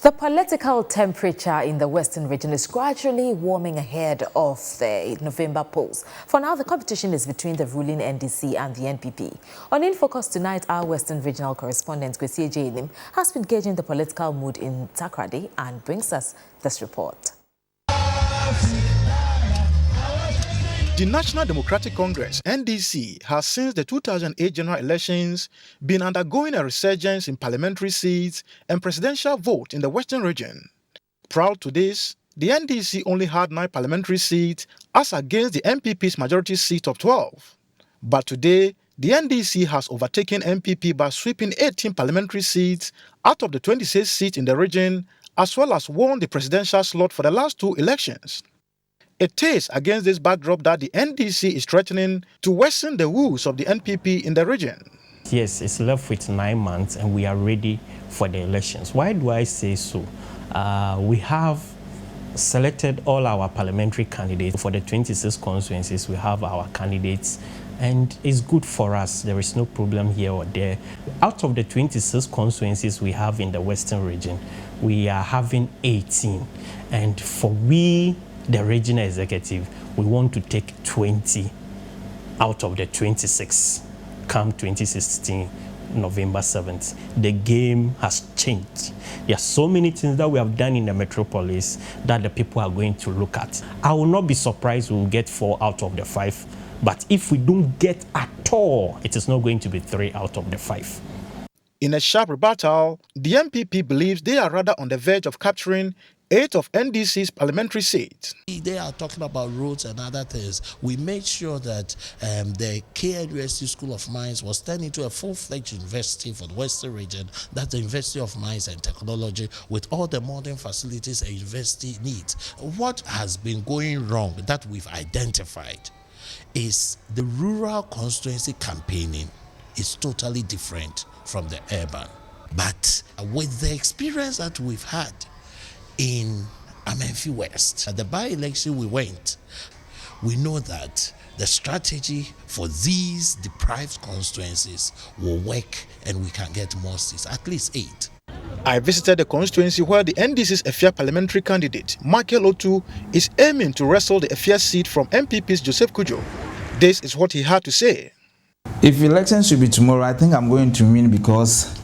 The political temperature in the Western region is gradually warming ahead of the November polls. For now, the competition is between the ruling NDC and the NPP. On In Focus tonight, our Western regional correspondent, Agyei, Annim, has been gauging the political mood in Takoradi and brings us this report. The National Democratic Congress, NDC, has since the 2008 general elections been undergoing a resurgence in parliamentary seats and presidential vote in the Western region. Proud to this, the NDC only had 9 parliamentary seats as against the NPP's majority seat of 12. But today, the NDC has overtaken NPP by sweeping 18 parliamentary seats out of the 26 seats in the region, as well as won the presidential slot for the last 2 elections. It is against this backdrop that the NDC is threatening to worsen the woes of the NPP in the region. Yes, it's left with 9 months and we are ready for the elections. Why do I say so? We have selected all our parliamentary candidates. For the 26 constituencies, we have our candidates and it's good for us. There is no problem here or there. Out of the 26 constituencies we have in the Western region, we are having 18. And for the regional executive, we want to take 20 out of the 26 come 2016 November 7th. The game has changed. There are so many things that we have done in the metropolis that the people are going to look at. I will not be surprised we will get 4 out of the 5, but if we don't get at all, it is not going to be 3 out of the 5. In a sharp rebuttal, the NPP believes they are rather on the verge of capturing 8 of NDC's parliamentary seats. They are talking about roads and other things. We made sure that the KNUST School of Mines was turned into a full-fledged university for the Western region. That's the University of Mines and Technology, with all the modern facilities a university needs. What has been going wrong that we've identified is the rural constituency campaigning is totally different from the urban. But with the experience that we've had in Amenfi West, at the by-election we went, we know that the strategy for these deprived constituencies will work and we can get more seats, at least 8. I visited the constituency where the NDC's Efia parliamentary candidate, Michael Otu, is aiming to wrestle the Efia seat from NPP's Joseph Kujo. This is what he had to say. If elections should be tomorrow, I think I'm going to win because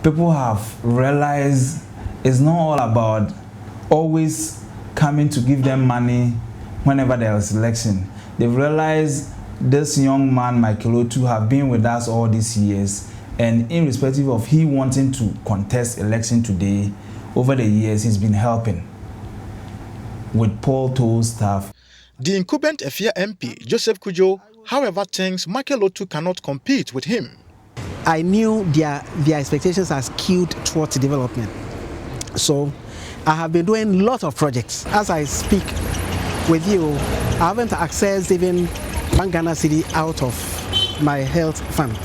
people have realized it's not all about always coming to give them money whenever there is election. They've realized this young man, Michael Otu, have been with us all these years, and irrespective of he wanting to contest election today, over the years he's been helping with poll toll stuff. The incumbent Efia MP, Joseph Kujo, however, thinks Michael Otu cannot compete with him. I knew their expectations are skewed towards development. So I have been doing lots of projects. As I speak with you, I haven't accessed even 1 Ghana cedi out of my health fund.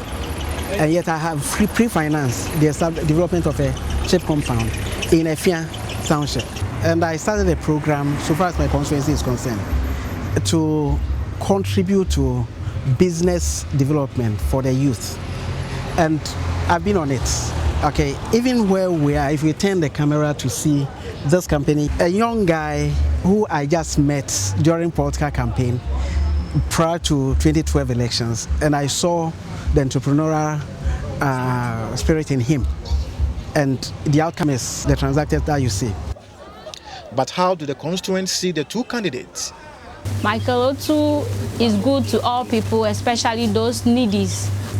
And yet I have pre-financed the development of a chip compound in Efia Township. And I started a program, so far as my constituency is concerned, to contribute to business development for the youth. And I've been on it. Okay, even where we are, if we turn the camera to see this company, a young guy who I just met during political campaign prior to 2012 elections, and I saw the entrepreneurial spirit in him. And the outcome is the transactions that you see. But how do the constituents see the 2 candidates? Michael Otu is good to all people, especially those needy.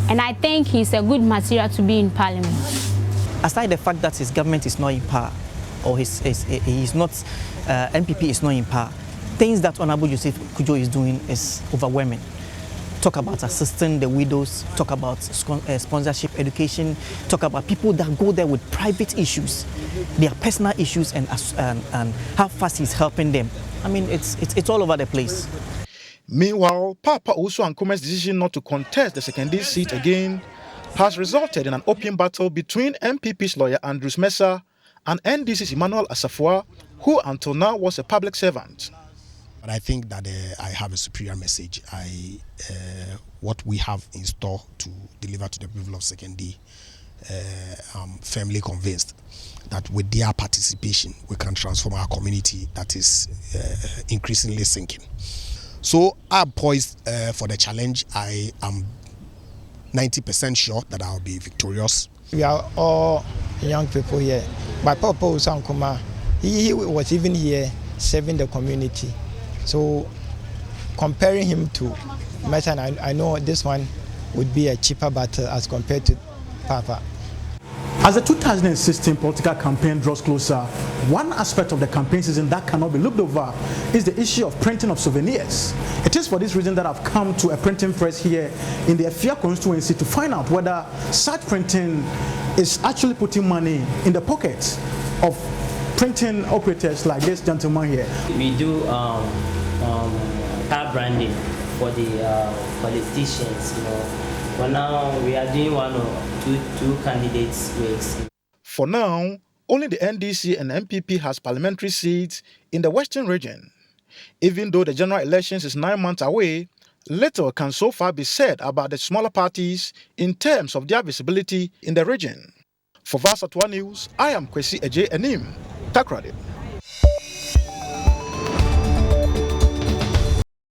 And I think he's a good material to be in parliament. Aside the fact that his government is not in power, or NPP is not in power, things that Honorable Joseph Kujo is doing is overwhelming. Talk about assisting the widows, talk about sponsorship, education, talk about people that go there with private issues, their personal issues, and how fast he's helping them. I mean, it's all over the place. Meanwhile, Papa Osu Ankume's decision not to contest the secondary seat again has resulted in an open battle between NPP's lawyer Andrews Mesa and NDC's Emmanuel Asafua, who until now was a public servant. But I think that I have a superior message. What we have in store to deliver to the people of Sekondi I'm firmly convinced that with their participation, we can transform our community that is increasingly sinking. So I'm poised for the challenge. I am 90% sure that I'll be victorious. We are all young people here. My papa was Sankuma. He was even here serving the community. So comparing him to Metan, I know this one would be a cheaper battle as compared to Papa. As the 2016 political campaign draws closer, one aspect of the campaign season that cannot be looked over is the issue of printing of souvenirs. It is for this reason that I've come to a printing press here in the Afia constituency to find out whether such printing is actually putting money in the pockets of printing operators like this gentleman here. We do car branding for the politicians, you know. For now, we are doing one or two candidates' works. For now, only the NDC and MPP has parliamentary seats in the Western region. Even though the general elections is 9 months away, little can so far be said about the smaller parties in terms of their visibility in the region. For Varsatwa News, I am Kwesi Agyei Annim, Takrade.